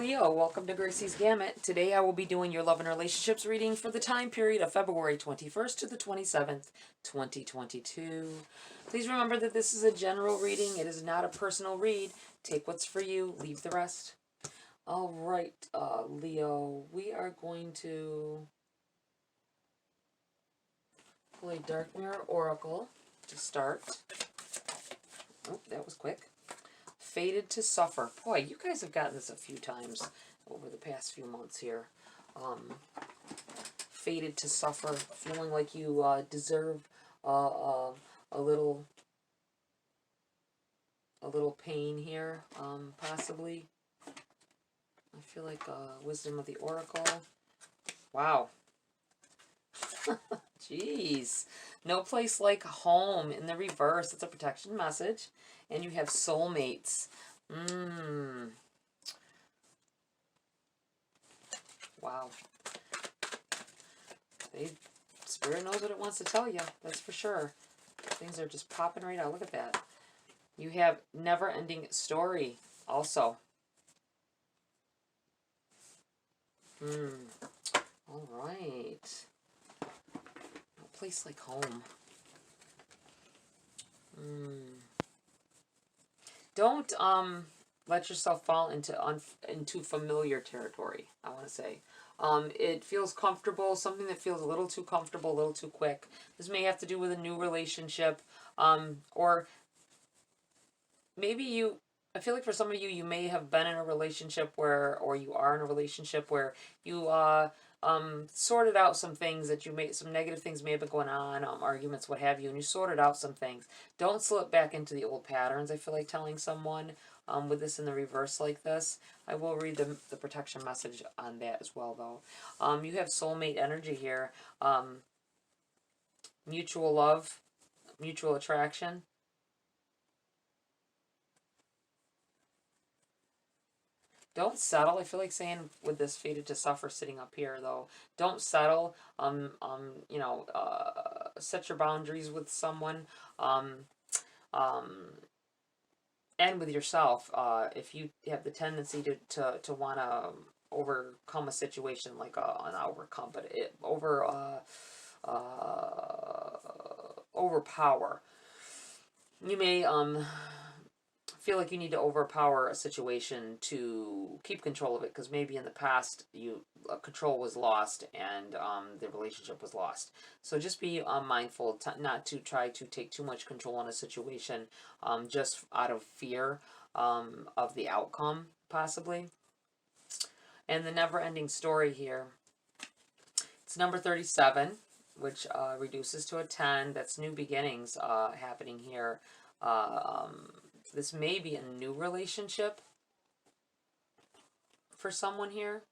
Leo, welcome to Gracie's Gamut. Today I will be doing your love and relationships reading for the time period of February 21st to the 27th, 2022. Please remember that this is a general reading. It is not a personal read. Take what's for you, leave the rest. All right, Leo, we are going to pull a Dark Mirror Oracle to start. Oh, that was quick. Fated to Suffer. Boy, you guys have gotten this a few times over the past few months here. Fated to suffer, feeling like you deserve a little pain here, possibly. I feel like Wisdom of the Oracle. Wow. Jeez. No place like home in the reverse. It's a protection message. And you have soulmates. Wow. Spirit knows what it wants to tell you. That's for sure. Things are just popping right out. Look at that. You have never-ending story also. All right. No place like home. Don't let yourself fall into familiar territory, I want to say. It feels comfortable, something that feels a little too comfortable, a little too quick. This may have to do with a new relationship, or maybe I feel like for some of you, you may have been in a relationship or you are in a relationship where you sorted out some things that some negative things may have been going on, arguments, what have you, and you sorted out some things. Don't slip back into the old patterns, I feel like telling someone with this in the reverse like this. I will read the protection message on that as well, though. You have soulmate energy here. Mutual love, mutual attraction. Don't settle. I feel like saying with this fated to suffer sitting up here, though. Don't settle. Set your boundaries with someone. And with yourself. If you have the tendency to want to overcome a situation, like not overcome, but overpower. You may feel like you need to overpower a situation to keep control of it, because maybe in the past control was lost and the relationship was lost. So just be mindful not to try to take too much control on a situation, just out of fear of the outcome, possibly. And the never-ending story here, it's number 37, which reduces to a 10. That's new beginnings happening here. This may be a new relationship for someone here.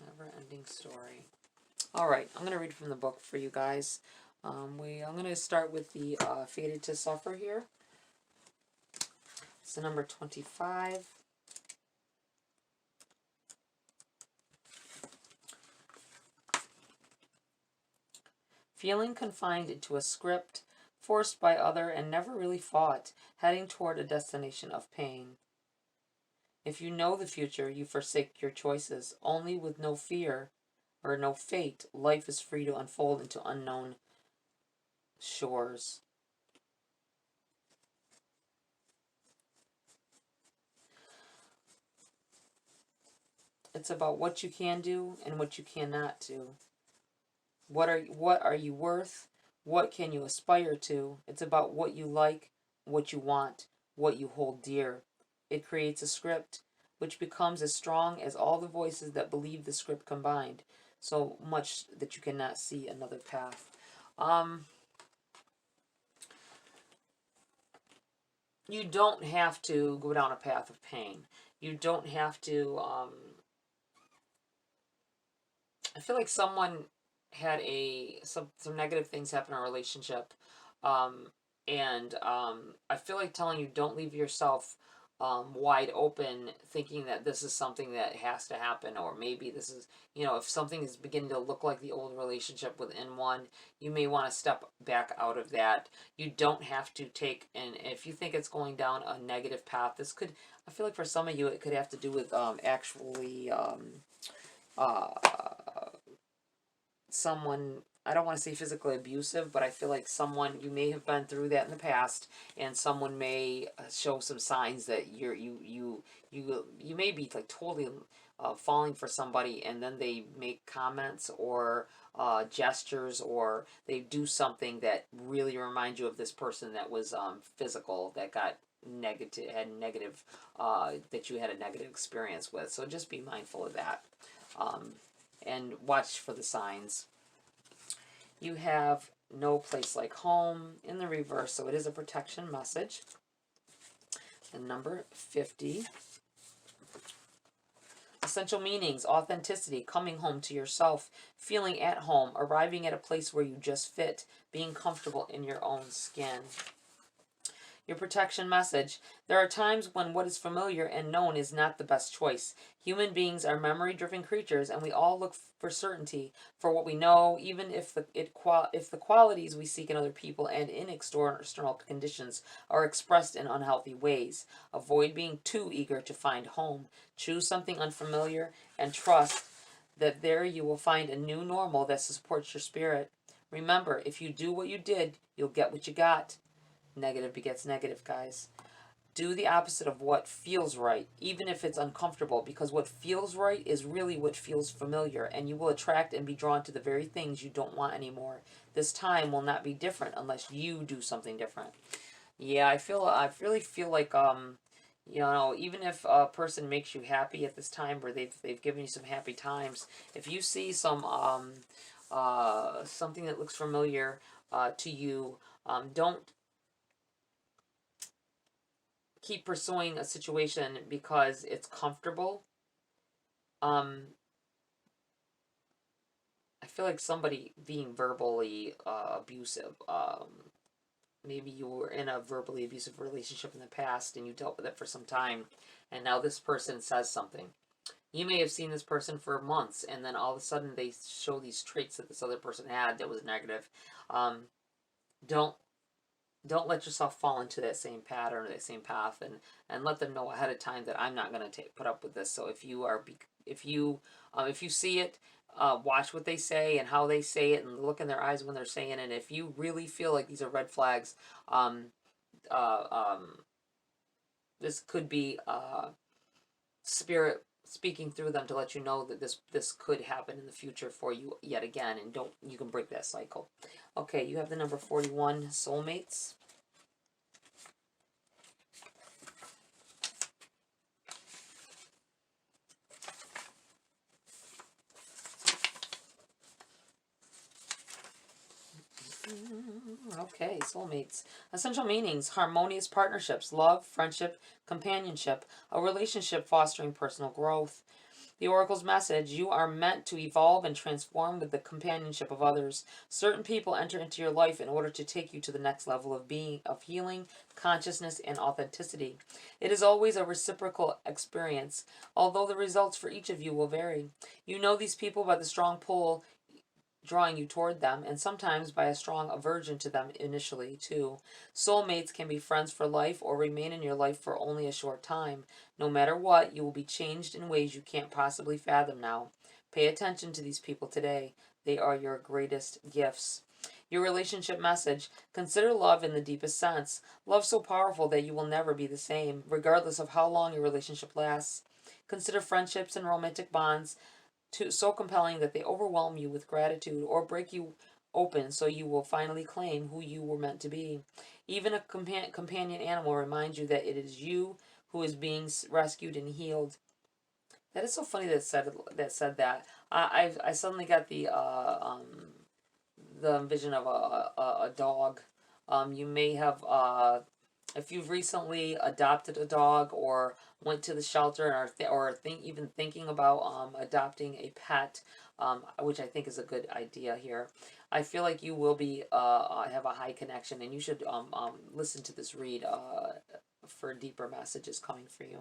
Never-ending story. All right, I'm going to read from the book for you guys. I'm going to start with the Fated to Suffer here. It's the number 25. Feeling confined into a script, forced by other and never really fought, heading toward a destination of pain. If you know the future, you forsake your choices. Only with no fear or no fate, life is free to unfold into unknown shores. It's about what you can do and what you cannot do. What are you worth? What can you aspire to? It's about what you like, what you want, what you hold dear. It creates a script which becomes as strong as all the voices that believe the script combined, so much that you cannot see another path. You don't have to go down a path of pain. You don't have to I feel like someone had some negative things happen in a relationship, and I feel like telling you, don't leave yourself wide open, thinking that this is something that has to happen, or maybe this is, if something is beginning to look like the old relationship within one, you may want to step back out of that. You don't have to take, and if you think it's going down a negative path, this could, I feel like for some of you, it could have to do with actually uh, someone, I don't want to say physically abusive, but I feel like someone, you may have been through that in the past, and someone may show some signs that you may be like totally falling for somebody, and then they make comments or gestures, or they do something that really reminds you of this person that was physical, that got negative, had negative, that you had a negative experience with. So just be mindful of that. And watch for the signs. You have no place like home in the reverse, so it is a protection message. And number 50. Essential meanings: authenticity, coming home to yourself, feeling at home, arriving at a place where you just fit, being comfortable in your own skin. Your protection message: there are times when what is familiar and known is not the best choice. Human beings are memory-driven creatures, and we all look for certainty for what we know, even if the qualities we seek in other people and in external conditions are expressed in unhealthy ways. Avoid being too eager to find home. Choose something unfamiliar and trust that there you will find a new normal that supports your spirit. Remember, if you do what you did, you'll get what you got. Negative begets negative, guys. Do the opposite of what feels right, even if it's uncomfortable, because what feels right is really what feels familiar, and you will attract and be drawn to the very things you don't want anymore. This time will not be different unless you do something different. Yeah, I really feel like even if a person makes you happy at this time, where they've given you some happy times, if you see some something that looks familiar to you, don't keep pursuing a situation because it's comfortable. I feel like somebody being verbally abusive. Maybe you were in a verbally abusive relationship in the past and you dealt with it for some time, and now this person says something. You may have seen this person for months, and then all of a sudden they show these traits that this other person had that was negative. Don't don't let yourself fall into that same pattern or that same path, and let them know ahead of time that I'm not going to put up with this. So if you see it, watch what they say and how they say it, and look in their eyes when they're saying it. And if you really feel like these are red flags, um, uh, um, this could be spirit speaking through them to let you know that this could happen in the future for you yet again, and you can break that cycle. Okay, you have the number 41, soulmates. Okay, soulmates. Essential meanings: harmonious partnerships, love, friendship, companionship, a relationship fostering personal growth. The Oracle's message: you are meant to evolve and transform with the companionship of others. Certain people enter into your life in order to take you to the next level of healing, consciousness, and authenticity. It is always a reciprocal experience, although the results for each of you will vary. You know these people by the strong pull drawing you toward them, and sometimes by a strong aversion to them initially, too. Soulmates can be friends for life or remain in your life for only a short time. No matter what, you will be changed in ways you can't possibly fathom now. Pay attention to these people today. They are your greatest gifts. Your relationship message: consider love in the deepest sense. Love so powerful that you will never be the same, regardless of how long your relationship lasts. Consider friendships and romantic bonds so compelling that they overwhelm you with gratitude or break you open so you will finally claim who you were meant to be. Even a companion animal reminds you that it is you who is being rescued and healed. That is so funny that said that. I suddenly got the vision of a dog. You may have if you've recently adopted a dog or went to the shelter and even thinking about adopting a pet, which I think is a good idea here. I feel like you will be have a high connection, and you should listen to this read for deeper messages coming for you.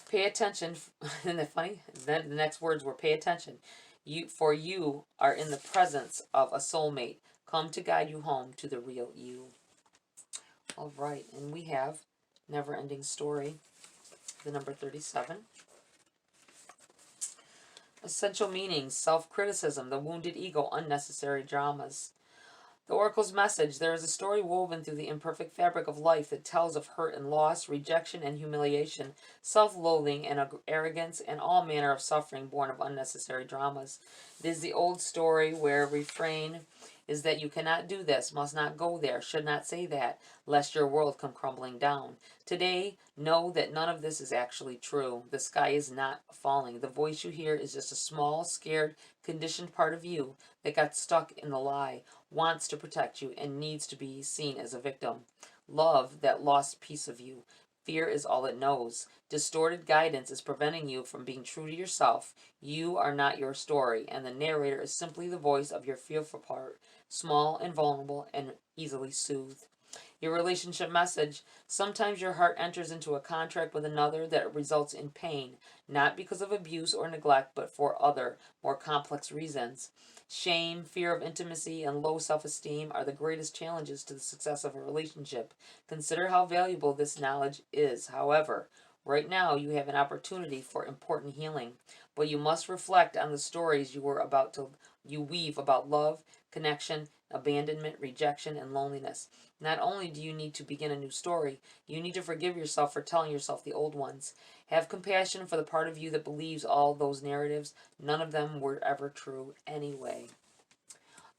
Pay attention. Isn't that funny? Then the next words were pay attention. For you are in the presence of a soulmate, come to guide you home to the real you. All right, and we have Never Ending Story, the number 37. Essential meanings: self-criticism, the wounded ego, unnecessary dramas. The Oracle's message: there is a story woven through the imperfect fabric of life that tells of hurt and loss, rejection and humiliation, self-loathing and arrogance, and all manner of suffering born of unnecessary dramas. It is the old story where refrain is that you cannot do this, must not go there, should not say that, lest your world come crumbling down. Today, know that none of this is actually true. The sky is not falling. The voice you hear is just a small, scared, conditioned part of you that got stuck in the lie, wants to protect you, and needs to be seen as a victim. Love that lost piece of you. Fear is all it knows. Distorted guidance is preventing you from being true to yourself. You are not your story, and the narrator is simply the voice of your fearful part, small and vulnerable and easily soothed. Your relationship message: sometimes your heart enters into a contract with another that results in pain, not because of abuse or neglect, but for other, more complex reasons. Shame, fear of intimacy, and low self-esteem are the greatest challenges to the success of a relationship. Consider how valuable this knowledge is. However, right now you have an opportunity for important healing, but you must reflect on the stories you weave about love, connection, abandonment, rejection, and loneliness. Not only do you need to begin a new story, you need to forgive yourself for telling yourself the old ones. Have compassion for the part of you that believes all those narratives. None of them were ever true anyway.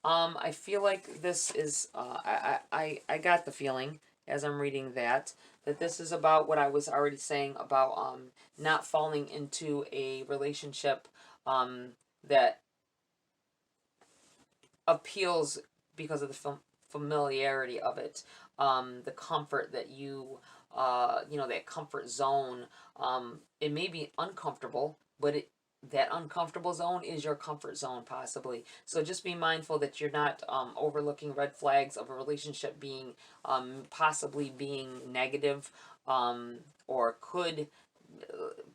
I feel like this is, I got the feeling as I'm reading that this is about what I was already saying about not falling into a relationship that appeals because of the familiarity of it, the comfort that that comfort zone. It may be uncomfortable, but that uncomfortable zone is your comfort zone possibly. So just be mindful that you're not overlooking red flags of a relationship being possibly being negative, or could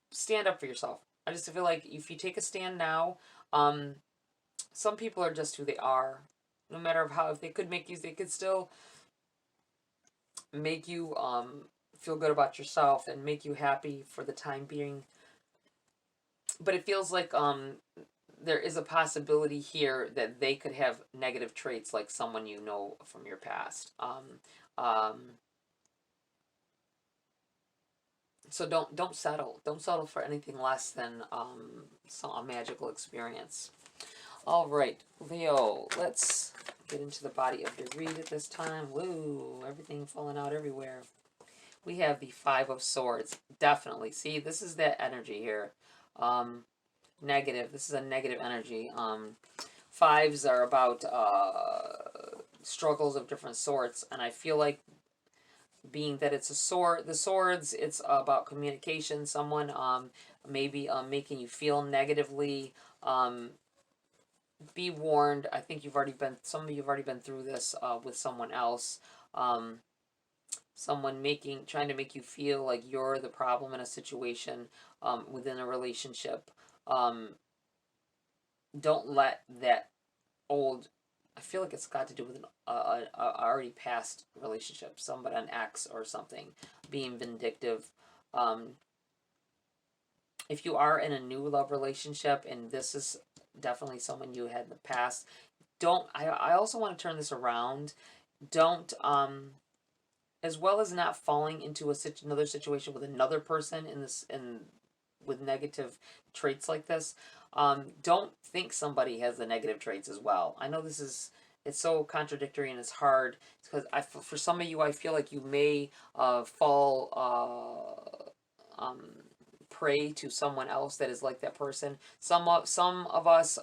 stand up for yourself. I just feel like if you take a stand now, some people are just who they are. No matter how, if they could make you, they could still make you feel good about yourself and make you happy for the time being. But it feels like there is a possibility here that they could have negative traits, like someone you know from your past. So don't settle. Don't settle for anything less than a magical experience. All right, Leo, let's get into the body of your read at this time. Woo, everything falling out everywhere. We have the Five of Swords. Definitely. See, this is that energy here. Negative. This is a negative energy. Fives are about struggles of different sorts, and I feel like, being that it's the swords, it's about communication. Someone maybe making you feel negatively. Be warned. I think some of you have already been through this with someone else. Someone trying to make you feel like you're the problem in a situation within a relationship. Don't let that old, I feel like it's got to do with an already past relationship, somebody, an ex or something, being vindictive. If you are in a new love relationship and this is definitely someone you had in the past, I also want to turn this around. Don't, as well as not falling into another situation with another person with negative traits like this, don't think somebody has the negative traits as well. I know it's so contradictory and it's hard because for some of you, I feel like you may fall prey to someone else that is like that person. Some of us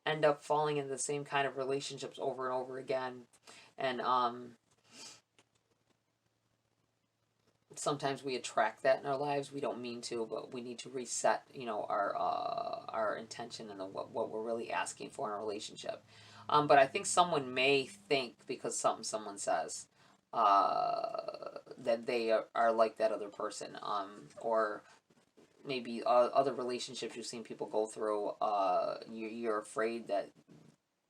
end up falling into the same kind of relationships over and over again, and sometimes we attract that in our lives. We don't mean to, but we need to reset, our intention and what we're really asking for in a relationship. But I think someone may think, because someone says, that they are like that other person, or maybe other relationships you've seen people go through. You're afraid that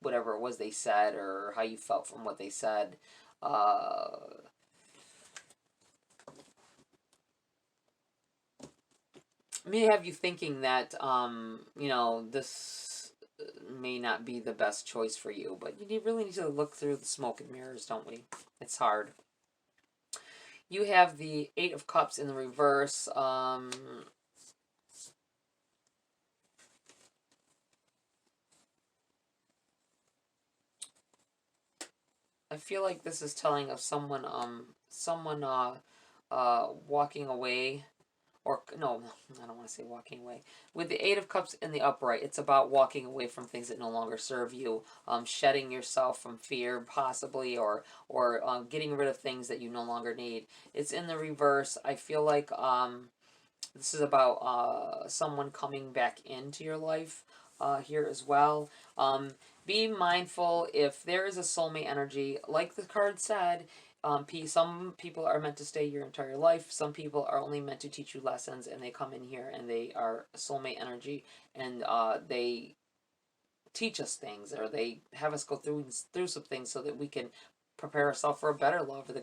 whatever it was they said or how you felt from what they said, may have you thinking that this may not be the best choice for you, but you really need to look through the smoke and mirrors, don't we? It's hard. You have the Eight of Cups in the reverse. I feel like this is telling of someone walking away, or no, I don't want to say walking away. With the Eight of Cups in the upright, it's about walking away from things that no longer serve you, shedding yourself from fear, possibly, or getting rid of things that you no longer need. It's in the reverse. I feel like this is about someone coming back into your life here as well. Be mindful if there is a soulmate energy, like the card said. Some people are meant to stay your entire life. Some people are only meant to teach you lessons, and they come in here and they are soulmate energy, and they teach us things, or they have us go through some things so that we can prepare ourselves for a better love, or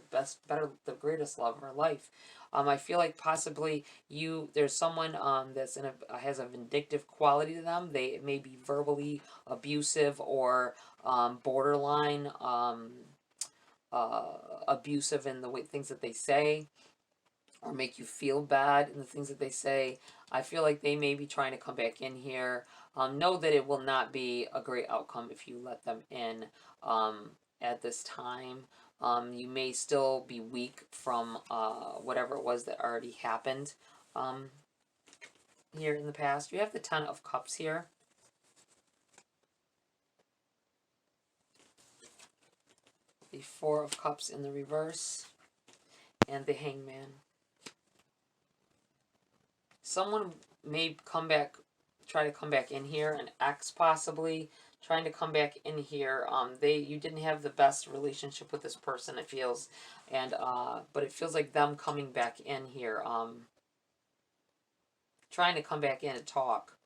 the greatest love of our life. I feel like possibly there's someone that's has a vindictive quality to them. They may be verbally abusive, or borderline abusive in the way things that they say, or make you feel bad in the things that they say. I feel like they may be trying to come back in here. Know that it will not be a great outcome if you let them in at this time. You may still be weak from whatever it was that already happened here in the past. You have the Ten of Cups here. The Four of Cups in the reverse. And the Hangman. Someone may try to come back in here, an ex possibly, trying to come back in here. You didn't have the best relationship with this person, it feels, and but it feels like them coming back in here, trying to come back in and talk.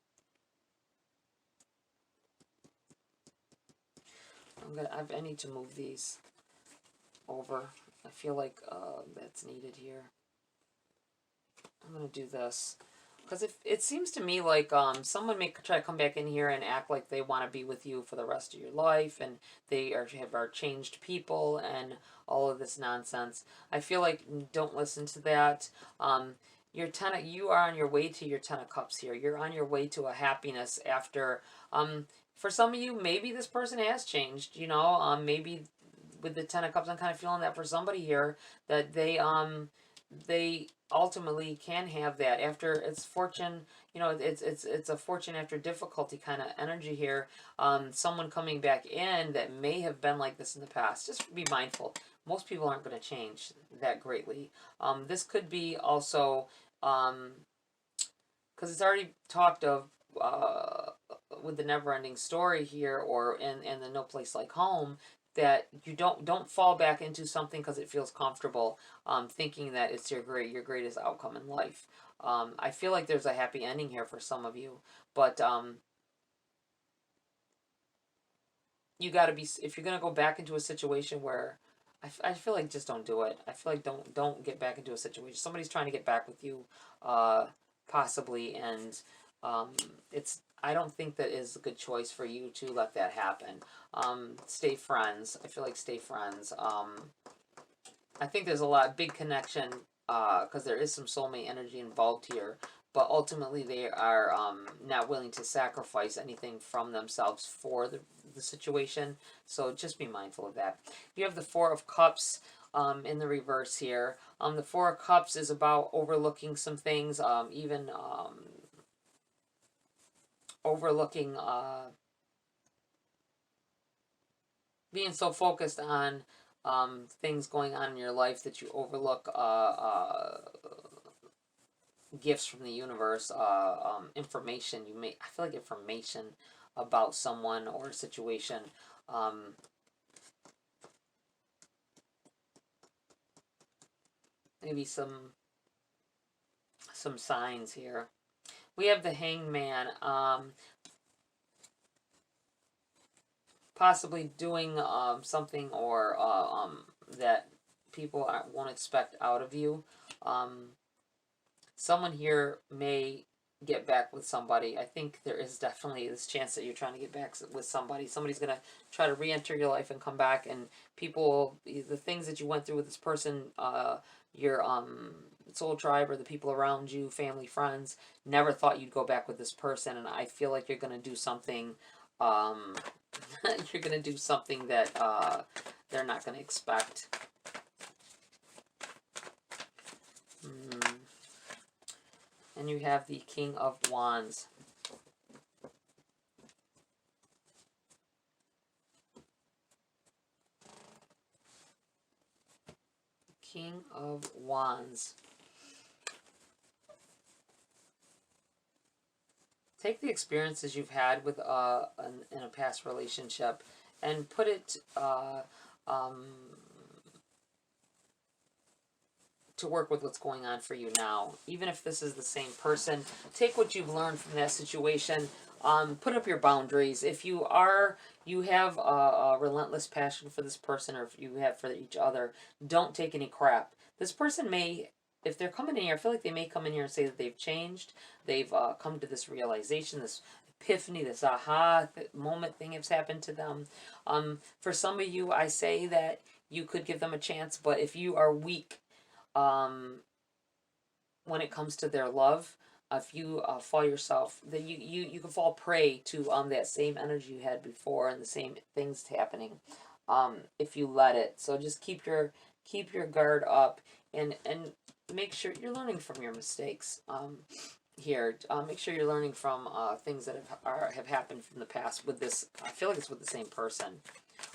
I need to move these over. I feel like that's needed here. I'm gonna do this. Because it seems to me like someone may try to come back in here and act like they want to be with you for the rest of your life, and they are changed people and all of this nonsense. I feel like don't listen to that. You are on your way to your Ten of Cups here. You're on your way to a happiness after. For some of you, maybe this person has changed. Maybe with the Ten of Cups, I'm kind of feeling that for somebody here, that they ultimately can have that after it's fortune. It's a fortune after difficulty kind of energy here. Someone coming back in that may have been like this in the past. Just be mindful. Most people aren't going to change that greatly. This could be also because it's already talked of with the never ending story here, or in the No Place Like Home, that you don't fall back into something because it feels comfortable, thinking that it's your greatest outcome in life. I feel like there's a happy ending here for some of you, but you got to be, if you're gonna go back into a situation where I feel like just don't do it. I feel like don't get back into a situation. Somebody's trying to get back with you, possibly, and it's I don't think that is a good choice for you to let that happen. Stay friends. I feel like stay friends. I think there's a big connection, because there is some soulmate energy involved here, but ultimately they are not willing to sacrifice anything from themselves for the situation. So just be mindful of that. You have the Four of Cups in the reverse here. The Four of Cups is about overlooking some things, even overlooking being so focused on things going on in your life that you overlook gifts from the universe, information. I feel like information about someone or a situation. maybe some signs here. We have the Hanged Man. Possibly doing something or that people won't expect out of you. Someone here may get back with somebody. I think there is definitely this chance that you're trying to get back with somebody. Somebody's going to try to re-enter your life and come back, and people, the things that you went through with this person, your soul tribe or the people around you, family, friends, never thought you'd go back with this person, and I feel like you're going to do something, you're going to do something that they're not going to expect. And you have the King of Wands. King of Wands. Take the experiences you've had with in a past relationship and put it to work with what's going on for you now. Even if this is the same person, take what you've learned from that situation. Put up your boundaries. If you have a relentless passion for this person, or if you have for each other, don't take any crap. This person may, if they're coming in here, I feel like they may come in here and say that they've changed. They've come to this realization, this epiphany, this aha moment thing has happened to them. For some of you, I say that you could give them a chance, but if you are weak when it comes to their love, if you fall yourself, then you can fall prey to that same energy you had before and the same things happening if you let it. So just keep your guard up and make sure you're learning from your mistakes here. Make sure you're learning from things that have happened from the past with this. I feel like it's with the same person.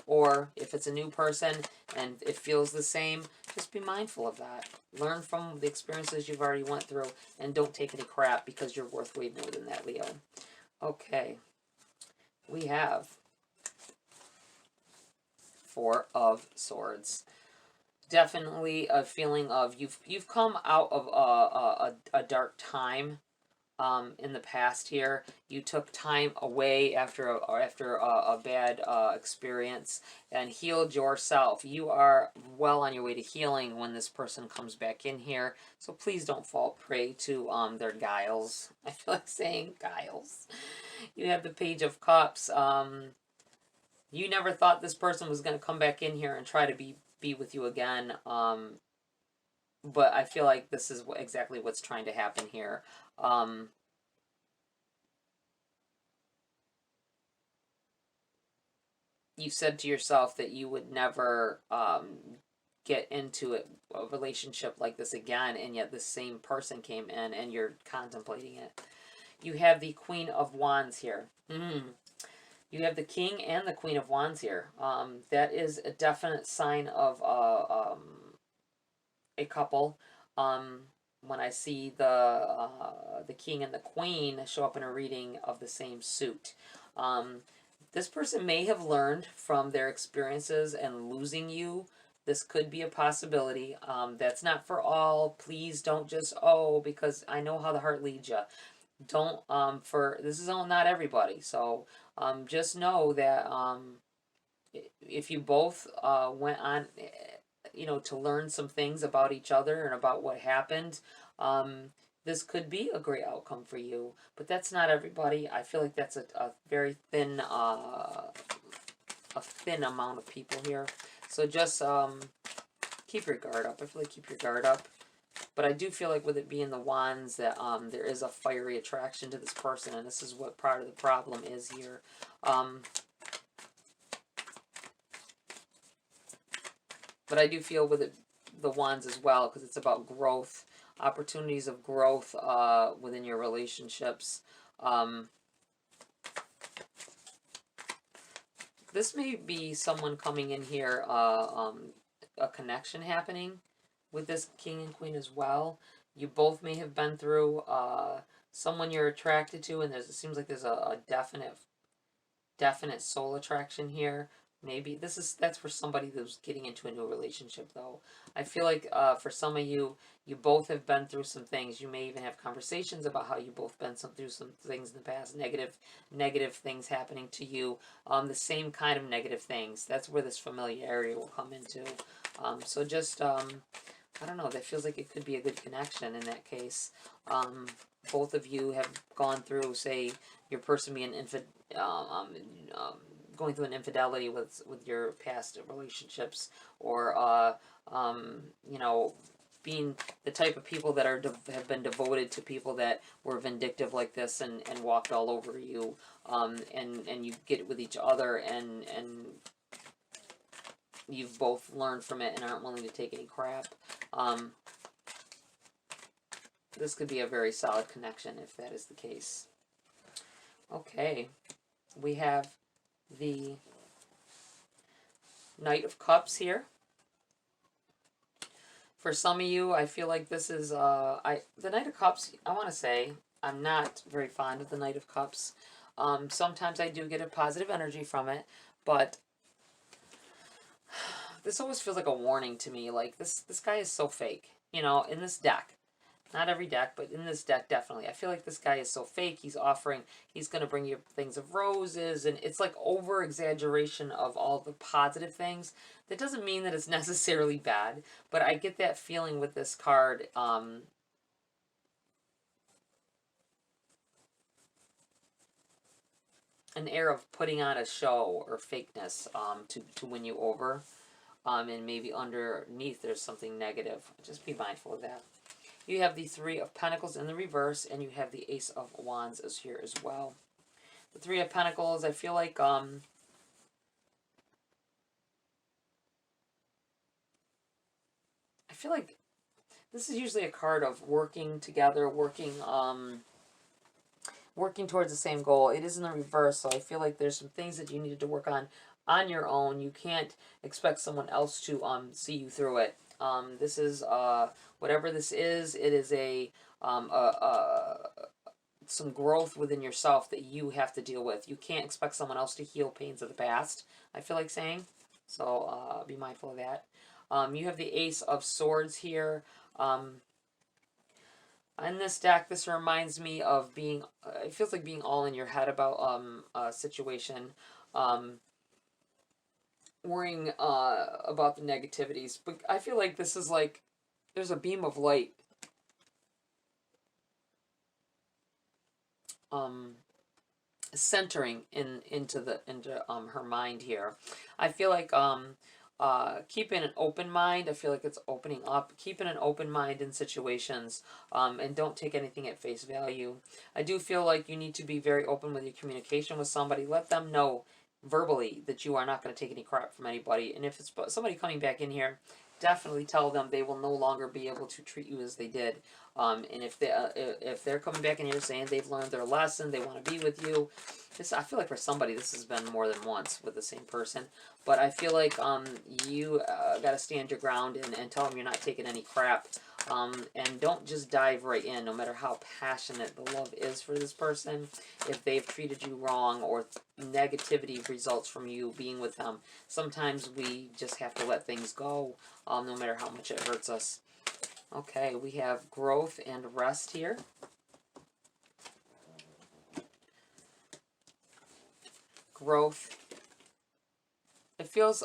Or if it's a new person and it feels the same, just be mindful of that. Learn from the experiences you've already went through and don't take any crap, because you're worth way more than that, Leo. Okay. We have Four of Swords. Definitely a feeling of you've come out of a dark time in the past here. You took time away after a bad experience and healed yourself. You are well on your way to healing when this person comes back in here. So please don't fall prey to their guiles. I feel like saying guiles. You have the Page of Cups. You never thought this person was going to come back in here and try to be with you again. But I feel like this is exactly what's trying to happen here. You said to yourself that you would never get into a relationship like this again, and yet the same person came in and you're contemplating it. You have the Queen of Wands here. You have the King and the Queen of Wands here. That is a definite sign of a couple. When I see the King and the Queen show up in a reading of the same suit, this person may have learned from their experiences and losing you. This could be a possibility. That's not for all. Please don't just because I know how the heart leads you. Don't this is not everybody. So just know that if you both went on, to learn some things about each other and about what happened, this could be a great outcome for you. But that's not everybody. I feel like that's a very thin, amount of people here. So just keep your guard up. I feel like keep your guard up. But I do feel like with it being the Wands that there is a fiery attraction to this person, and this is what part of the problem is here. But I do feel with it the Wands as well, because it's about growth, opportunities of growth within your relationships. This may be someone coming in here, a connection happening with this King and Queen as well. You both may have been through someone you're attracted to, and it seems like there's a definite soul attraction here. Maybe that's for somebody who's getting into a new relationship, though. I feel like for some of you, you both have been through some things. You may even have conversations about how you both been through some things in the past, negative things happening to you. The same kind of negative things. That's where this familiarity will come into. So just I don't know. That feels like it could be a good connection in that case. Both of you have gone through, say, your person being going through an infidelity with your past relationships, or you know, being the type of people that have been devoted to people that were vindictive like this, and walked all over you, and you get with each other, and you've both learned from it and aren't willing to take any crap. This could be a very solid connection if that is the case. Okay, we have the Knight of Cups here. For some of you, I feel like this is the Knight of Cups. I want to say I'm not very fond of the Knight of Cups. Sometimes I do get a positive energy from it, but this always feels like a warning to me. Like this guy is so fake. You know, in this deck. Not every deck, but in this deck, definitely. I feel like this guy is so fake. He's going to bring you things of roses, and it's like over-exaggeration of all the positive things. That doesn't mean that it's necessarily bad, but I get that feeling with this card. An air of putting on a show or fakeness to win you over. And maybe underneath there's something negative. Just be mindful of that. You have the Three of Pentacles in the reverse, and you have the Ace of Wands is here as well. The Three of Pentacles, I feel like I feel like this is usually a card of working together, working towards the same goal. It is in the reverse, so I feel like there's some things that you needed to work on your own. You can't expect someone else to see you through it. This is whatever this is. It is some growth within yourself that you have to deal with. You can't expect someone else to heal pains of the past, I feel like saying. So be mindful of that. You have the Ace of Swords here. In this deck, this reminds me of being, it feels like being all in your head about a situation. Worrying about the negativities. But I feel like this is like, there's a beam of light centering into her mind here. I feel like keeping an open mind. I feel like it's opening up. Keeping an open mind in situations, and don't take anything at face value. I do feel like you need to be very open with your communication with somebody. Let them know verbally that you are not going to take any crap from anybody. And if it's somebody coming back in here, definitely tell them they will no longer be able to treat you as they did. And if they're coming back in here saying they've learned their lesson, they want to be with you. I feel like for somebody this has been more than once with the same person. But I feel like you got to stand your ground and tell them you're not taking any crap. And don't just dive right in, no matter how passionate the love is for this person. If they've treated you wrong or negativity results from you being with them, sometimes we just have to let things go, no matter how much it hurts us. Okay, we have growth and rest here. Growth. It feels,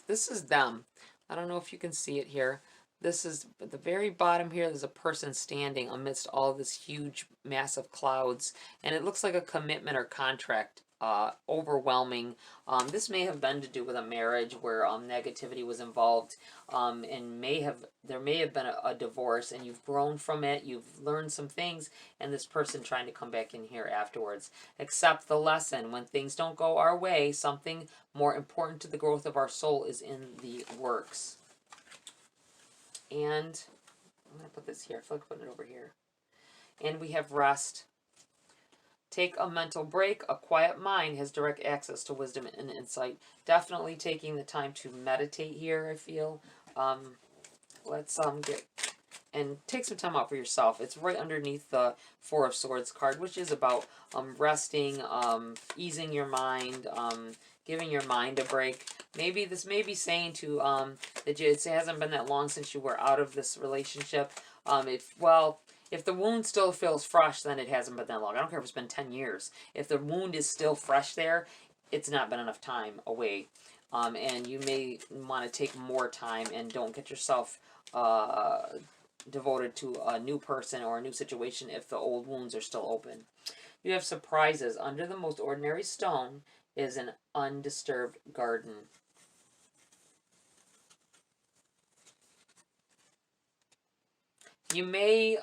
this is them. I don't know if you can see it here. This is at the very bottom here. There's a person standing amidst all this huge, massive clouds. And it looks like a commitment or contract, overwhelming. This may have been to do with a marriage where negativity was involved. And there may have been a divorce, and you've grown from it. You've learned some things. And this person trying to come back in here afterwards. Accept the lesson. When things don't go our way, something more important to the growth of our soul is in the works. And I'm going to put this here. I feel like putting it over here. And we have rest. Take a mental break. A quiet mind has direct access to wisdom and insight. Definitely taking the time to meditate here, I feel. Let's get and take some time out for yourself. It's right underneath the Four of Swords card, which is about resting, easing your mind, giving your mind a break. Maybe this may be saying to that it hasn't been that long since you were out of this relationship. If the wound still feels fresh, then it hasn't been that long. I don't care if it's been 10 years. If the wound is still fresh there, it's not been enough time away. And you may want to take more time and don't get yourself devoted to a new person or a new situation if the old wounds are still open. You have surprises. Under the most ordinary stone is an undisturbed garden. You may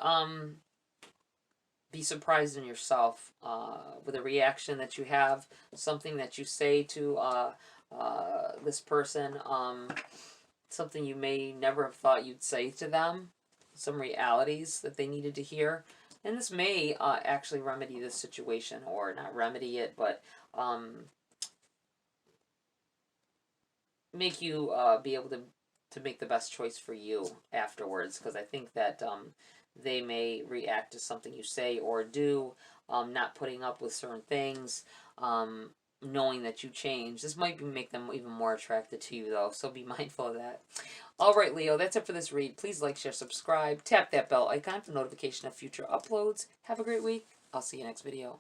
be surprised in yourself with a reaction that you have, something that you say to this person, something you may never have thought you'd say to them, some realities that they needed to hear. And this may actually remedy this situation, or not remedy it, but make you be able to make the best choice for you afterwards, because I think that they may react to something you say or do, not putting up with certain things, knowing that you change. This might make them even more attracted to you, though, so be mindful of that. All right, Leo, that's it for this read. Please like, share, subscribe. Tap that bell icon for notification of future uploads. Have a great week. I'll see you next video.